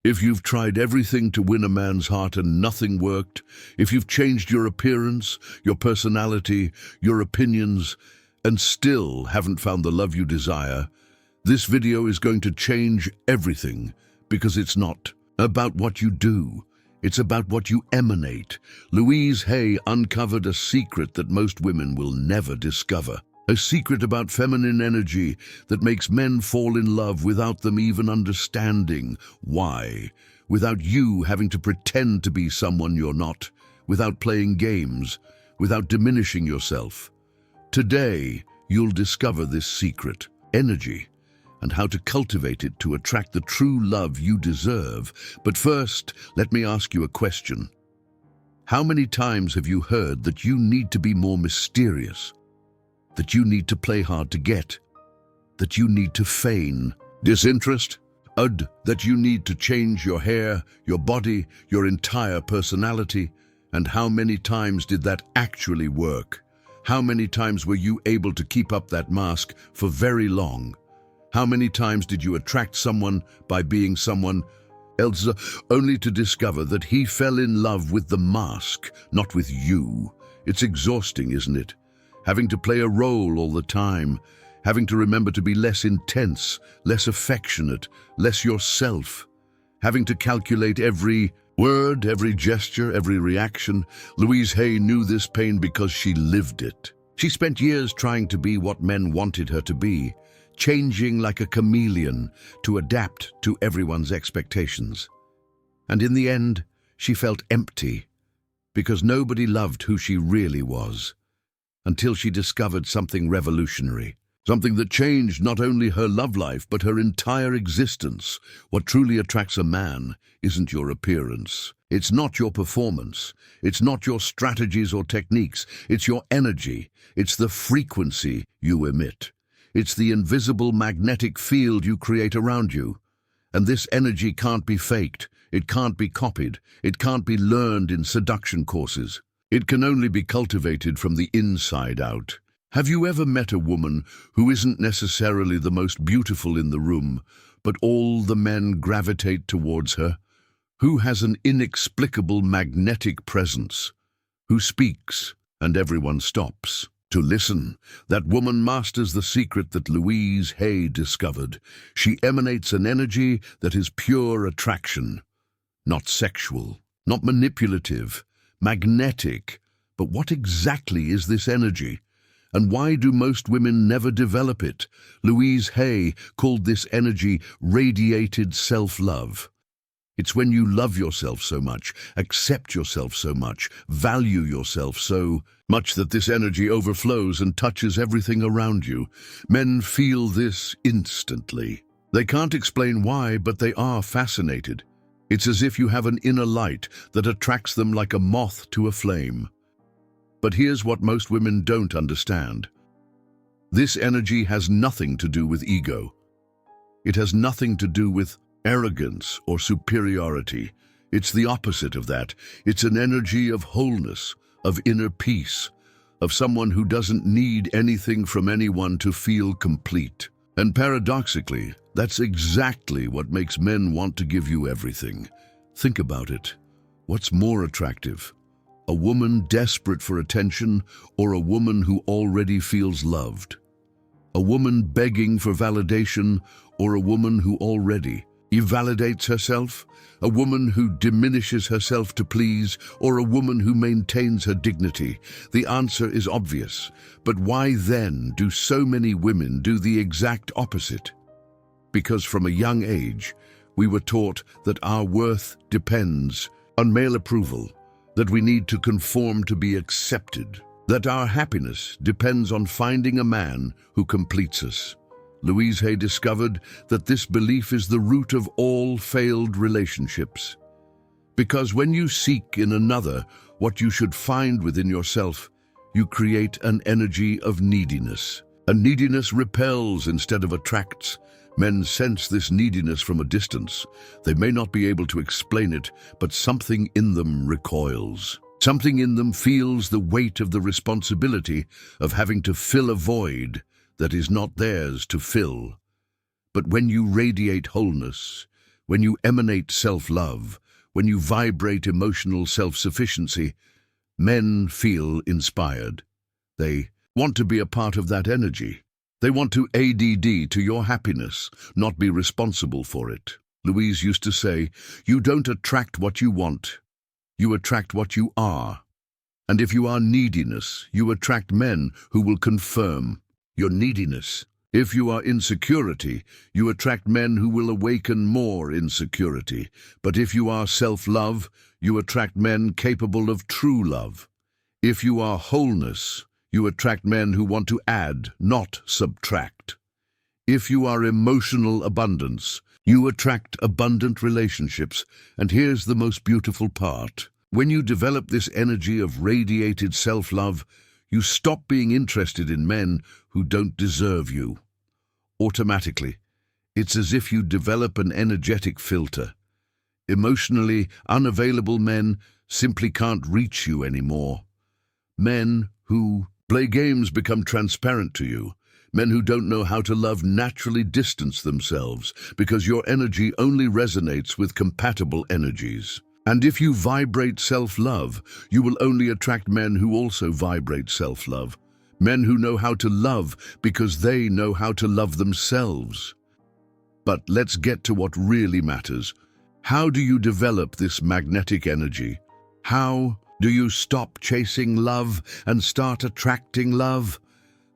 If you've tried everything to win a man's heart and nothing worked, if you've changed your appearance, your personality, your opinions, and still haven't found the love you desire, this video is going to change everything, because it's not about what you do. It's about what you emanate. Louise Hay uncovered a secret that most women will never discover. A secret about feminine energy that makes men fall in love without them even understanding why, without you having to pretend to be someone you're not, without playing games, without diminishing yourself. Today, you'll discover this secret, energy, and how to cultivate it to attract the true love you deserve. But first, let me ask you a question. How many times have you heard that you need to be more mysterious? That you need to play hard to get, that you need to feign disinterest, that you need to change your hair, your body, your entire personality? And how many times did that actually work? How many times were you able to keep up that mask for very long? How many times did you attract someone by being someone else, only to discover that he fell in love with the mask, not with you? It's exhausting, isn't it? Having to play a role all the time, having to remember to be less intense, less affectionate, less yourself, having to calculate every word, every gesture, every reaction. Louise Hay knew this pain because she lived it. She spent years trying to be what men wanted her to be, changing like a chameleon to adapt to everyone's expectations. And in the end, she felt empty, because nobody loved who she really was. Until she discovered something revolutionary, something that changed not only her love life, but her entire existence. What truly attracts a man isn't your appearance. It's not your performance. It's not your strategies or techniques. It's your energy. It's the frequency you emit. It's the invisible magnetic field you create around you. And this energy can't be faked. It can't be copied. It can't be learned in seduction courses. It can only be cultivated from the inside out. Have you ever met a woman who isn't necessarily the most beautiful in the room, but all the men gravitate towards her? Who has an inexplicable magnetic presence? Who speaks and everyone stops to listen? That woman masters the secret that Louise Hay discovered. She emanates an energy that is pure attraction, not sexual, not manipulative, magnetic. But what exactly is this energy? And why do most women never develop it? Louise Hay called this energy radiated self-love. It's when you love yourself so much, accept yourself so much, value yourself so much that this energy overflows and touches everything around you. Men feel this instantly. They can't explain why, but they are fascinated. It's as if you have an inner light that attracts them like a moth to a flame. But here's what most women don't understand. This energy has nothing to do with ego. It has nothing to do with arrogance or superiority. It's the opposite of that. It's an energy of wholeness, of inner peace, of someone who doesn't need anything from anyone to feel complete. And paradoxically, that's exactly what makes men want to give you everything. Think about it. What's more attractive? A woman desperate for attention, or a woman who already feels loved? A woman begging for validation, or a woman who already validates herself? A woman who diminishes herself to please, or a woman who maintains her dignity? The answer is obvious. But why then do so many women do the exact opposite? Because from a young age, we were taught that our worth depends on male approval, that we need to conform to be accepted, that our happiness depends on finding a man who completes us. Louise Hay discovered that this belief is the root of all failed relationships. Because when you seek in another what you should find within yourself, you create an energy of neediness. And neediness repels instead of attracts. Men sense this neediness from a distance. They may not be able to explain it, but something in them recoils. Something in them feels the weight of the responsibility of having to fill a void that is not theirs to fill. But when you radiate wholeness, When you emanate self-love, when you vibrate emotional self-sufficiency, men feel inspired. They want to be a part of that energy. They want to ADD to your happiness, not be responsible for it. Louise used to say, "You don't attract what you want, you attract what you are." And if you are neediness, you attract men who will confirm your neediness. If you are insecurity, you attract men who will awaken more insecurity. But if you are self-love, you attract men capable of true love. If you are wholeness, you attract men who want to add, not subtract. If you are emotional abundance, you attract abundant relationships. And here's the most beautiful part. When you develop this energy of radiated self-love, you stop being interested in men who don't deserve you. Automatically, it's as if you develop an energetic filter. Emotionally unavailable men simply can't reach you anymore. Men who play games become transparent to you. Men who don't know how to love naturally distance themselves because your energy only resonates with compatible energies. And if you vibrate self-love, you will only attract men who also vibrate self-love. Men who know how to love because they know how to love themselves. But let's get to what really matters. How do you develop this magnetic energy? How do you stop chasing love and start attracting love?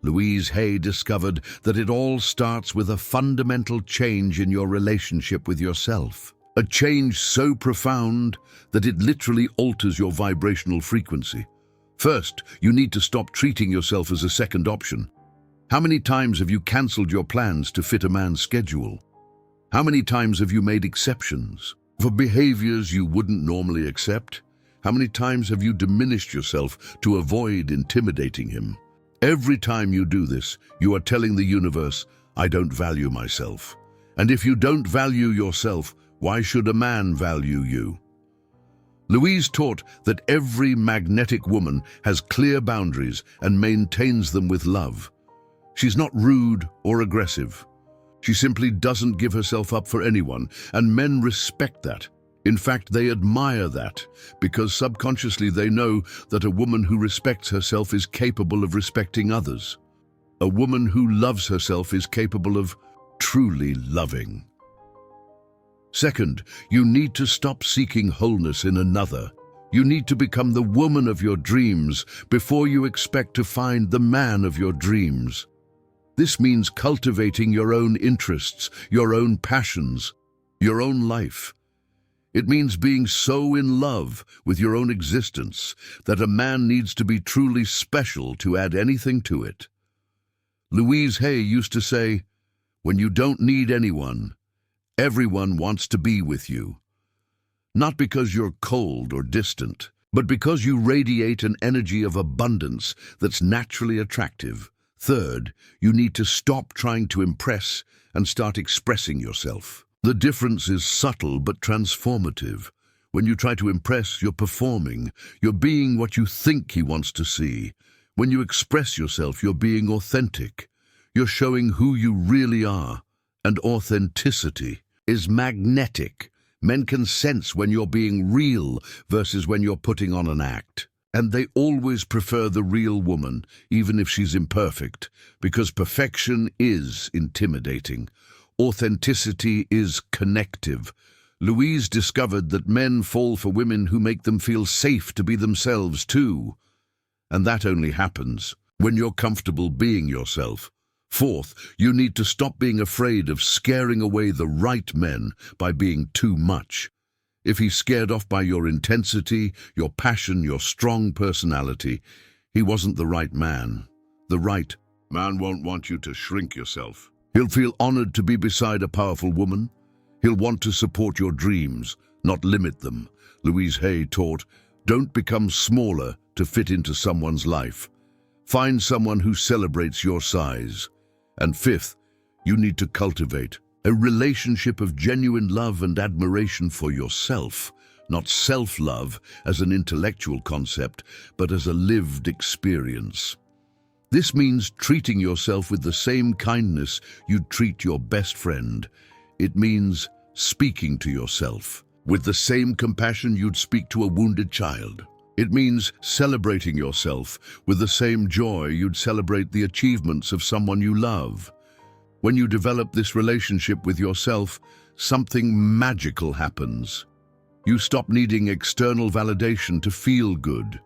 Louise Hay discovered that it all starts with a fundamental change in your relationship with yourself. A change so profound that it literally alters your vibrational frequency. First, you need to stop treating yourself as a second option. How many times have you cancelled your plans to fit a man's schedule? How many times have you made exceptions for behaviors you wouldn't normally accept? How many times have you diminished yourself to avoid intimidating him? Every time you do this, you are telling the universe, "I don't value myself." And if you don't value yourself, why should a man value you? Louise taught that every magnetic woman has clear boundaries and maintains them with love. She's not rude or aggressive. She simply doesn't give herself up for anyone, and men respect that. In fact, they admire that, because subconsciously they know that a woman who respects herself is capable of respecting others. A woman who loves herself is capable of truly loving. Second, you need to stop seeking wholeness in another. You need to become the woman of your dreams before you expect to find the man of your dreams. This means cultivating your own interests, your own passions, your own life. It means being so in love with your own existence that a man needs to be truly special to add anything to it. Louise Hay used to say, "When you don't need anyone, everyone wants to be with you." Not because you're cold or distant, but because you radiate an energy of abundance that's naturally attractive. Third, you need to stop trying to impress and start expressing yourself. The difference is subtle but transformative. When you try to impress, you're performing. You're being what you think he wants to see. When you express yourself, you're being authentic. You're showing who you really are. And authenticity is magnetic. Men can sense when you're being real versus when you're putting on an act. And they always prefer the real woman, even if she's imperfect, because perfection is intimidating. Authenticity is connective. Louise discovered that men fall for women who make them feel safe to be themselves too. And that only happens when you're comfortable being yourself. Fourth, you need to stop being afraid of scaring away the right men by being too much. If he's scared off by your intensity, your passion, your strong personality, he wasn't the right man. The right man won't want you to shrink yourself. He'll feel honored to be beside a powerful woman. He'll want to support your dreams, not limit them. Louise Hay taught, don't become smaller to fit into someone's life. Find someone who celebrates your size. And fifth, you need to cultivate a relationship of genuine love and admiration for yourself, not self-love as an intellectual concept, but as a lived experience. This means treating yourself with the same kindness you'd treat your best friend. It means speaking to yourself with the same compassion you'd speak to a wounded child. It means celebrating yourself with the same joy you'd celebrate the achievements of someone you love. When you develop this relationship with yourself, something magical happens. You stop needing external validation to feel good.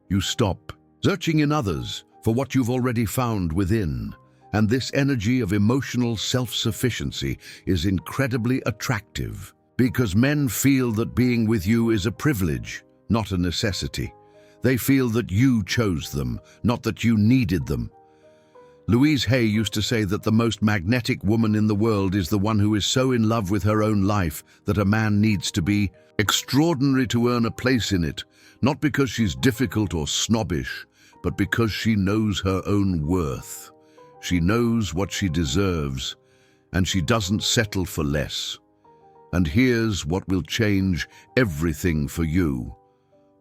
You stop searching in others for what you've already found within. And this energy of emotional self-sufficiency is incredibly attractive because men feel that being with you is a privilege, not a necessity. They feel that you chose them, not that you needed them. Louise Hay used to say that the most magnetic woman in the world is the one who is so in love with her own life that a man needs to be extraordinary to earn a place in it, not because she's difficult or snobbish, but because she knows her own worth. She knows what she deserves, and she doesn't settle for less. And here's what will change everything for you.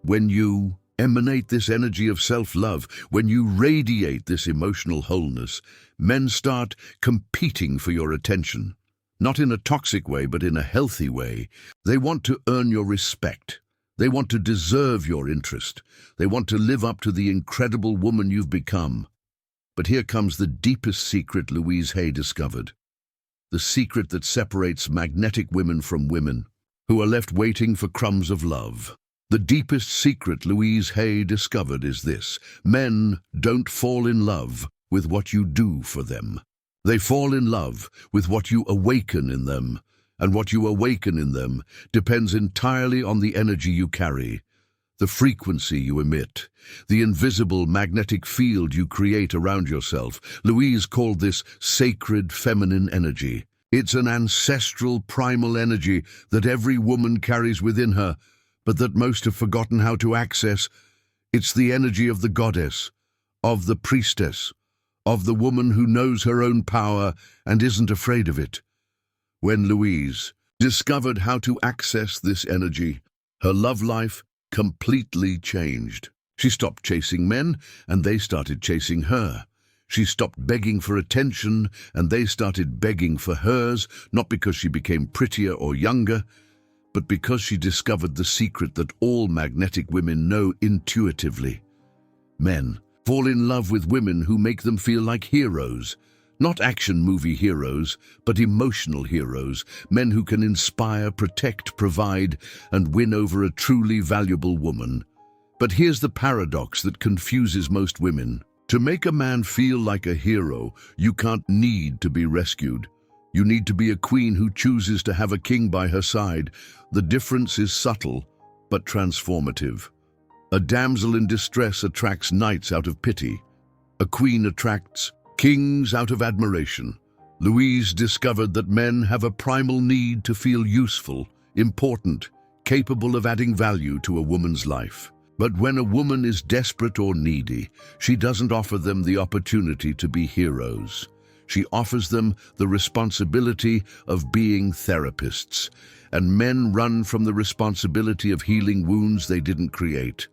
When you emanate this energy of self-love, when you radiate this emotional wholeness, men start competing for your attention. Not in a toxic way, but in a healthy way. They want to earn your respect. They want to deserve your interest. They want to live up to the incredible woman you've become. But here comes the deepest secret Louise Hay discovered. The secret that separates magnetic women from women who are left waiting for crumbs of love. The deepest secret Louise Hay discovered is this: men don't fall in love with what you do for them. They fall in love with what you awaken in them, and what you awaken in them depends entirely on the energy you carry, the frequency you emit, the invisible magnetic field you create around yourself. Louise called this sacred feminine energy. It's an ancestral primal energy that every woman carries within her, but that most have forgotten how to access. It's the energy of the goddess, of the priestess, of the woman who knows her own power and isn't afraid of it. When Louise discovered how to access this energy, her love life completely changed. She stopped chasing men, and they started chasing her. She stopped begging for attention, and they started begging for hers, not because she became prettier or younger, but because she discovered the secret that all magnetic women know intuitively. Men fall in love with women who make them feel like heroes. Not action movie heroes, but emotional heroes, men who can inspire, protect, provide, and win over a truly valuable woman. But here's the paradox that confuses most women. To make a man feel like a hero, you can't need to be rescued. You need to be a queen who chooses to have a king by her side. The difference is subtle, but transformative. A damsel in distress attracts knights out of pity. A queen attracts kings out of admiration. Louise discovered that men have a primal need to feel useful, important, capable of adding value to a woman's life. But when a woman is desperate or needy, she doesn't offer them the opportunity to be heroes. She offers them the responsibility of being therapists, and men run from the responsibility of healing wounds they didn't create.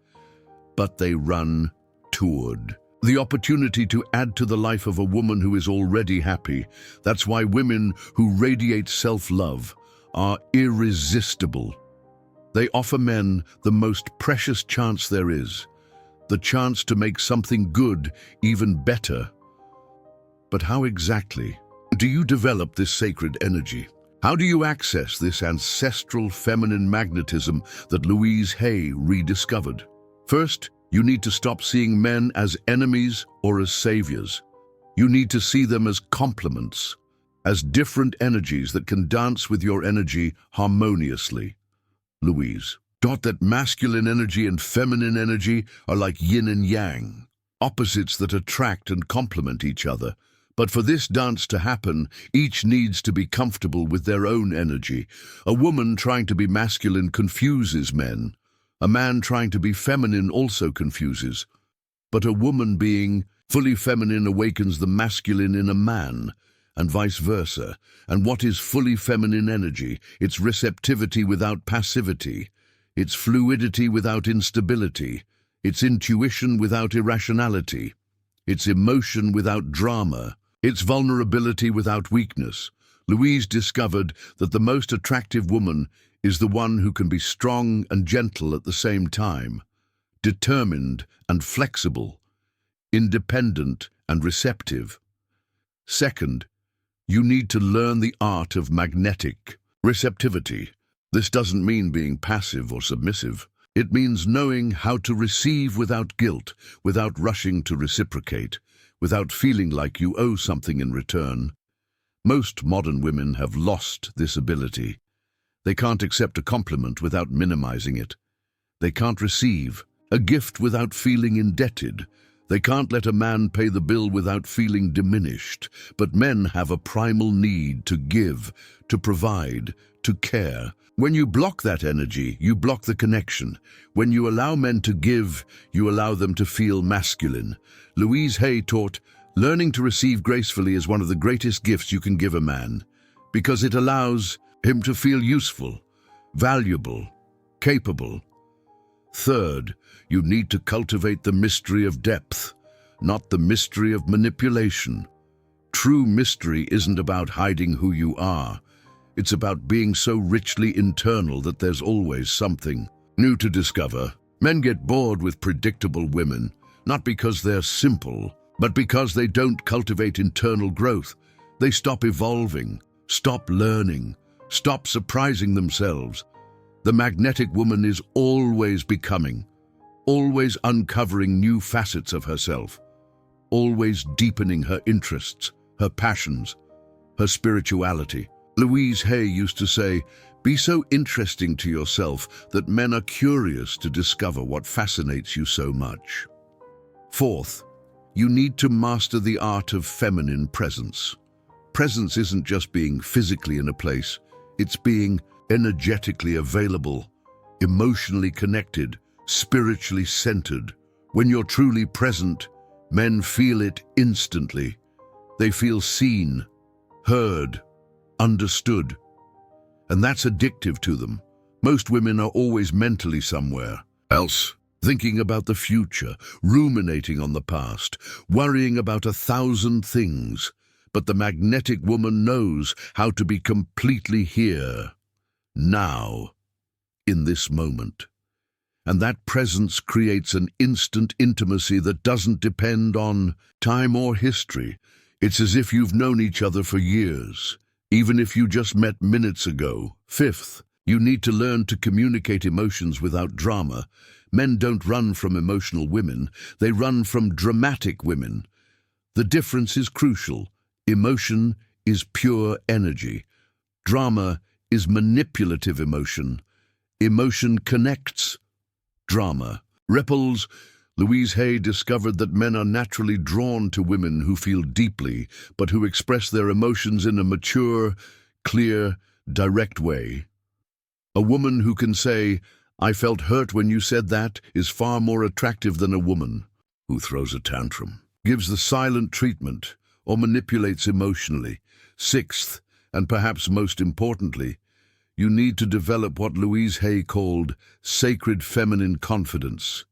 But they run toward the opportunity to add to the life of a woman who is already happy. That's why women who radiate self-love are irresistible. They offer men the most precious chance there is, the chance to make something good even better. But how exactly do you develop this sacred energy? How do you access this ancestral feminine magnetism that Louise Hay rediscovered? First, you need to stop seeing men as enemies or as saviors. You need to see them as complements, as different energies that can dance with your energy harmoniously. Louise taught that masculine energy and feminine energy are like yin and yang, opposites that attract and complement each other. But for this dance to happen, each needs to be comfortable with their own energy. A woman trying to be masculine confuses men. A man trying to be feminine also confuses. But a woman being fully feminine awakens the masculine in a man, and vice versa. And what is fully feminine energy? It's receptivity without passivity. It's fluidity without instability. It's intuition without irrationality. It's emotion without drama. It's vulnerability without weakness. Louise discovered that the most attractive woman is the one who can be strong and gentle at the same time, determined and flexible, independent and receptive. Second, you need to learn the art of magnetic receptivity. This doesn't mean being passive or submissive. It means knowing how to receive without guilt, without rushing to reciprocate, without feeling like you owe something in return. Most modern women have lost this ability. They can't accept a compliment without minimizing it. They can't receive a gift without feeling indebted. They can't let a man pay the bill without feeling diminished. But men have a primal need to give, to provide, to care. When you block that energy, you block the connection. When you allow men to give, you allow them to feel masculine. Louise Hay taught, learning to receive gracefully is one of the greatest gifts you can give a man, because it allows him to feel useful, valuable, capable. Third, you need to cultivate the mystery of depth, not the mystery of manipulation. True mystery isn't about hiding who you are. It's about being so richly internal that there's always something new to discover. Men get bored with predictable women, not because they're simple, but because they don't cultivate internal growth. They stop evolving, stop learning, stop surprising themselves. The magnetic woman is always becoming, always uncovering new facets of herself, always deepening her interests, her passions, her spirituality. Louise Hay used to say, be so interesting to yourself that men are curious to discover what fascinates you so much. Fourth, you need to master the art of feminine presence. Presence isn't just being physically in a place, it's being energetically available, emotionally connected, spiritually centered. When you're truly present, men feel it instantly. They feel seen, heard, understood. And that's addictive to them. Most women are always mentally somewhere else, thinking about the future, ruminating on the past, worrying about 1,000 things. But the magnetic woman knows how to be completely here, now, in this moment. And that presence creates an instant intimacy that doesn't depend on time or history. It's as if you've known each other for years, even if you just met minutes ago. Fifth, you need to learn to communicate emotions without drama. Men don't run from emotional women, they run from dramatic women. The difference is crucial. Emotion is pure energy. Drama is manipulative emotion. Emotion connects. Drama ripples. Louise Hay discovered that men are naturally drawn to women who feel deeply, but who express their emotions in a mature, clear, direct way. A woman who can say, "I felt hurt when you said that," is far more attractive than a woman who throws a tantrum, gives the silent treatment, or manipulates emotionally. Sixth, and perhaps most importantly, you need to develop what Louise Hay called sacred feminine confidence.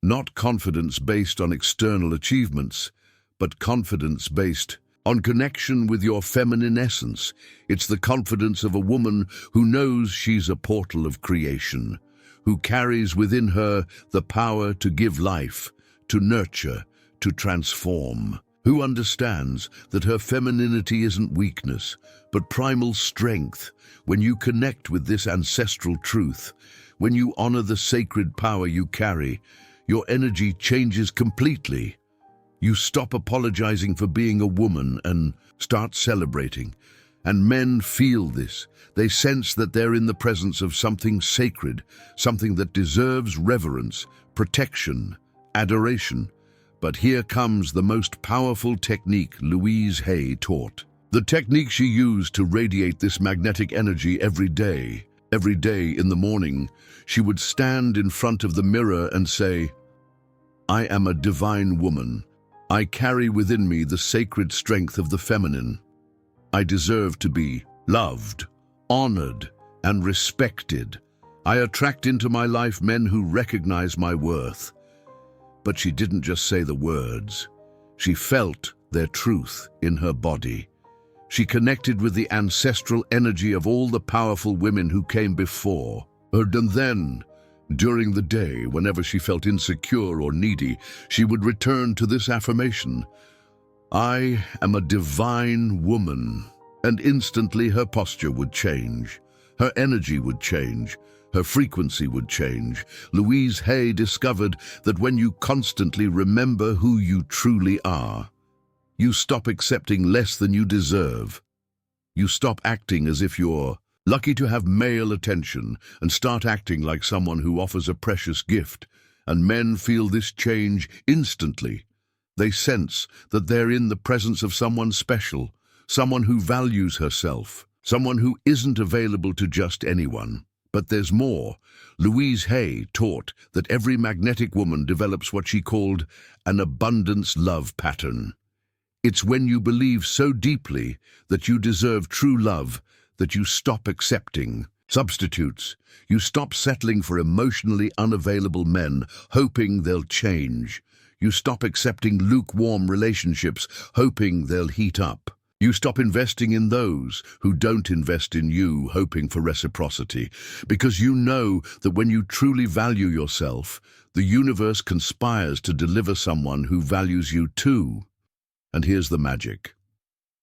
Not confidence based on external achievements, but confidence based on connection with your feminine essence. It's the confidence of a woman who knows she's a portal of creation, who carries within her the power to give life, to nurture, to transform, who understands that her femininity isn't weakness, but primal strength. When you connect with this ancestral truth, when you honor the sacred power you carry, your energy changes completely. You stop apologizing for being a woman and start celebrating. And men feel this. They sense that they're in the presence of something sacred, something that deserves reverence, protection, adoration. But here comes the most powerful technique Louise Hay taught. The technique she used to radiate this magnetic energy every day. Every day in the morning, she would stand in front of the mirror and say, "I am a divine woman. I carry within me the sacred strength of the feminine. I deserve to be loved, honored, and respected. I attract into my life men who recognize my worth." But she didn't just say the words. She felt their truth in her body. She connected with the ancestral energy of all the powerful women who came before her. And then, during the day, whenever she felt insecure or needy, she would return to this affirmation: I am a divine woman. And instantly her posture would change. Her energy would change. Her frequency would change. Louise Hay discovered that when you constantly remember who you truly are, you stop accepting less than you deserve. You stop acting as if you're lucky to have male attention and start acting like someone who offers a precious gift. And men feel this change instantly. They sense that they're in the presence of someone special, someone who values herself, someone who isn't available to just anyone. But there's more. Louise Hay taught that every magnetic woman develops what she called an abundance love pattern. It's when you believe so deeply that you deserve true love that you stop accepting substitutes. You stop settling for emotionally unavailable men, hoping they'll change. You stop accepting lukewarm relationships, hoping they'll heat up. You stop investing in those who don't invest in you, hoping for reciprocity, because you know that when you truly value yourself, the universe conspires to deliver someone who values you too. And here's the magic.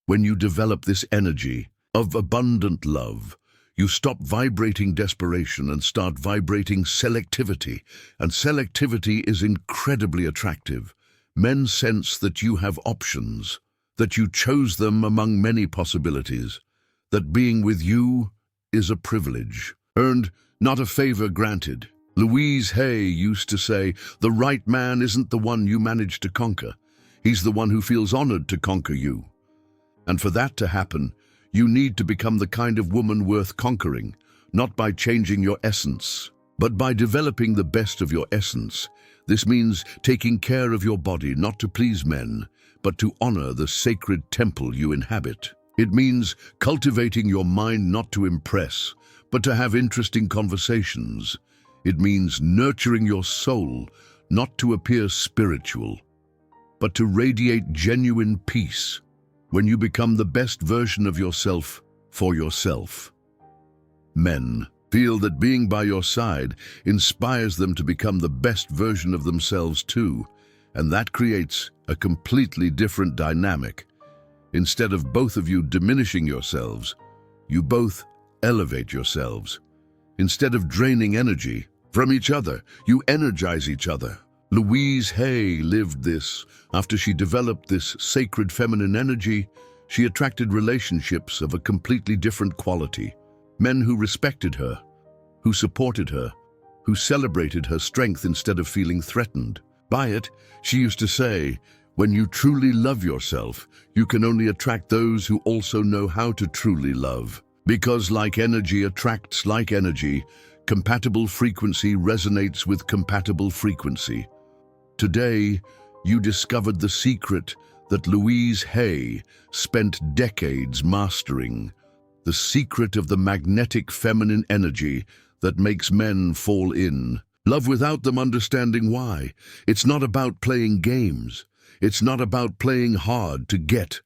When you develop this energy of abundant love, you stop vibrating desperation and start vibrating selectivity. And selectivity is incredibly attractive. Men sense that you have options, that you chose them among many possibilities, that being with you is a privilege, earned, not a favor granted. Louise Hay used to say, the right man isn't the one you manage to conquer. He's the one who feels honored to conquer you. And for that to happen, you need to become the kind of woman worth conquering, not by changing your essence, but by developing the best of your essence. This means taking care of your body, not to please men, but to honor the sacred temple you inhabit. It means cultivating your mind not to impress, but to have interesting conversations. It means nurturing your soul, not to appear spiritual, but to radiate genuine peace. When you become the best version of yourself for yourself, men feel that being by your side inspires them to become the best version of themselves too, and that creates a completely different dynamic. Instead of both of you diminishing yourselves, you both elevate yourselves. Instead of draining energy from each other, you energize each other. Louise Hay lived this. After she developed this sacred feminine energy, she attracted relationships of a completely different quality. Men who respected her, who supported her, who celebrated her strength instead of feeling threatened by it. She used to say, when you truly love yourself, you can only attract those who also know how to truly love. Because like energy attracts like energy, compatible frequency resonates with compatible frequency. Today, you discovered the secret that Louise Hay spent decades mastering, the secret of the magnetic feminine energy that makes men fall in love without them understanding why. It's not about playing games. It's not about playing hard to get.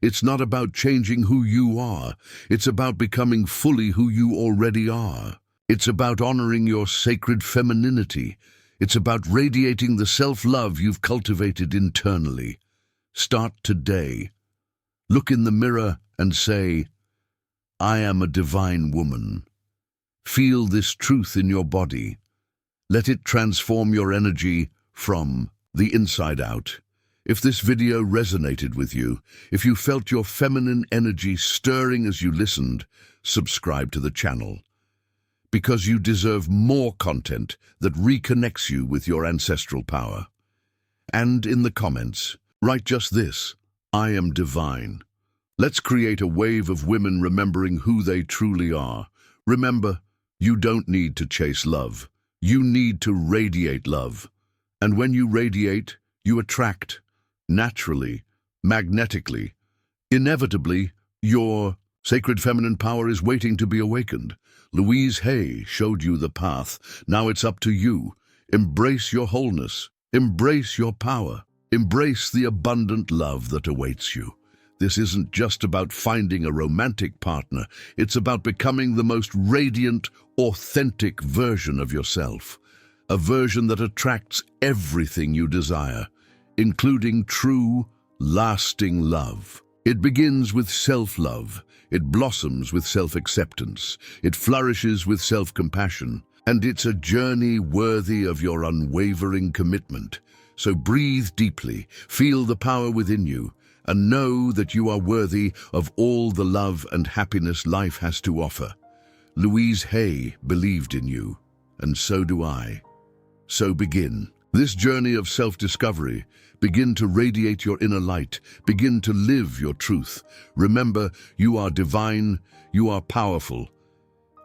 It's not about changing who you are. It's about becoming fully who you already are. It's about honoring your sacred femininity. It's about radiating the self-love you've cultivated internally. Start today. Look in the mirror and say, I am a divine woman. Feel this truth in your body. Let it transform your energy from the inside out. If this video resonated with you, if you felt your feminine energy stirring as you listened, subscribe to the channel. Because you deserve more content that reconnects you with your ancestral power. And in the comments, write just this: I am divine. Let's create a wave of women remembering who they truly are. Remember, you don't need to chase love. You need to radiate love. And when you radiate, you attract. Naturally, magnetically, inevitably, your sacred feminine power is waiting to be awakened. Louise Hay showed you the path. Now it's up to you. Embrace your wholeness. Embrace your power. Embrace the abundant love that awaits you. This isn't just about finding a romantic partner. It's about becoming the most radiant, authentic version of yourself. A version that attracts everything you desire, including true, lasting love. It begins with self-love. It blossoms with self-acceptance. It flourishes with self-compassion. And it's a journey worthy of your unwavering commitment. So breathe deeply, feel the power within you, and know that you are worthy of all the love and happiness life has to offer. Louise Hay believed in you, and so do I. So begin this journey of self-discovery. Begin to radiate your inner light. Begin to live your truth. Remember, you are divine, you are powerful,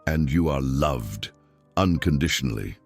and you are loved unconditionally.